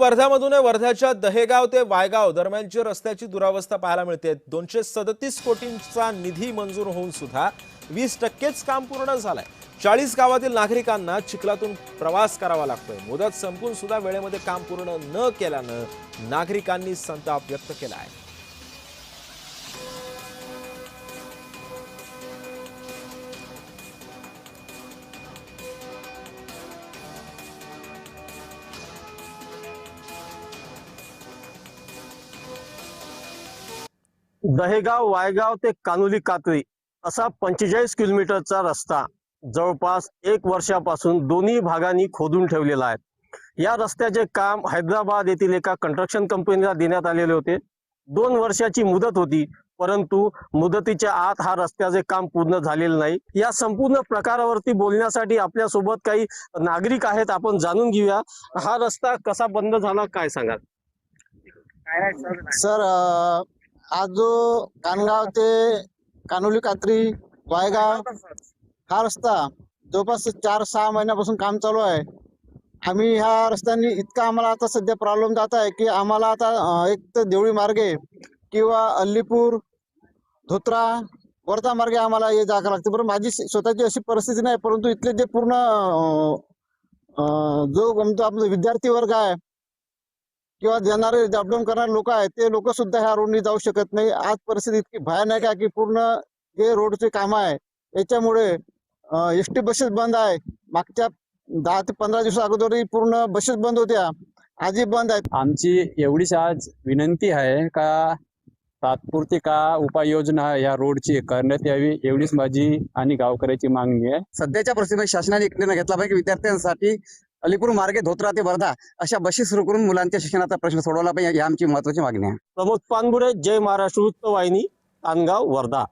वर्ध्यामधून वर्ध्याच्या दहेगाव ते वायगाव दरम्यानची रस्त्याची दुरावस्था पाहायला मिळते। 237 कोटींचा निधी मंजूर होऊन सुद्धा 20%च काम पूर्ण झालंय। 40 गावातील नागरिकांना चिखलातून प्रवास करावा लागतोय। मुदत संपून सुद्धा वेळेमध्ये काम पूर्ण न केल्यानं नागरिकांनी संताप व्यक्त केला आहे। दहेगाव वायगाव ते कानोली कात्री असा 45 किलोमीटरचा रस्ता जवळपास 1 वर्षापासून दोन्ही भागांनी खोदून ठेवलेला आहे। या रस्त्याचे काम हैदराबाद येथील एका कंस्ट्रक्शन कंपनीला देण्यात आलेले होते। 2 वर्षाची मुदत होती, परंतु मुदतीच्या आत हा रस्त्याचे काम पूर्ण झालेले नाही। या संपूर्ण प्रकारावरती बोलण्यासाठी आपल्या सोबत काही नागरिक आहेत, आपण जाणून घेऊया हा रस्ता कसा बंद झाला, काय सांगाल? सर, आज जो कानगाव ते कानोली कात्री वायगाव हा रस्ता जवळपास 4-6 महिन्यापासून काम चालू आहे। आम्ही ह्या रस्त्याने इतका आम्हाला आता सध्या प्रॉब्लेम जात आहे की आम्हाला आता एक तर देवळी मार्गे किंवा अल्लीपूर धोत्रा वर्धा मार्गे आम्हाला हे जावं लागते। बरं, माझी स्वतःची अशी परिस्थिती नाही, परंतु इथले जे पूर्ण जो म्हणतो आपले विद्यार्थी वर्ग आहे किंवा जाणारे अपडाऊन करणारे लोक आहेत, ते लोक सुद्धा ह्या रोडनी जाऊ शकत नाही। आज परिस्थिती इतकी भयानक आहे की पूर्ण जे रोडचे काम आहे याच्यामुळे एसटी बसेस बंद आहे। मागच्या 10 ते 15 दिवसा अगोदरही पूर्ण बसेस बंद होत्या, आजही बंद आहेत। आमची एवढीच आज विनंती आहे का तात्पुरती का उपाययोजना या रोडची करण्यात यावी, एवढीच माझी आणि गावकऱ्याची मागणी आहे। सध्याच्या परिस्थितीमध्ये शासनाने एक निर्णय घेतला पाहिजे, विद्यार्थ्यांसाठी अलीपूर मार्गे धोत्रा ते वर्धा अशा बसेस सुरू करून मुलांच्या शिक्षणाचा प्रश्न सोडवला पाहिजे, ही आमची महत्त्वाची मागणी आहे। प्रमोद पानगुडे, जय महाराष्ट्र वृत्तवाहिनी, कानगाव, वर्धा।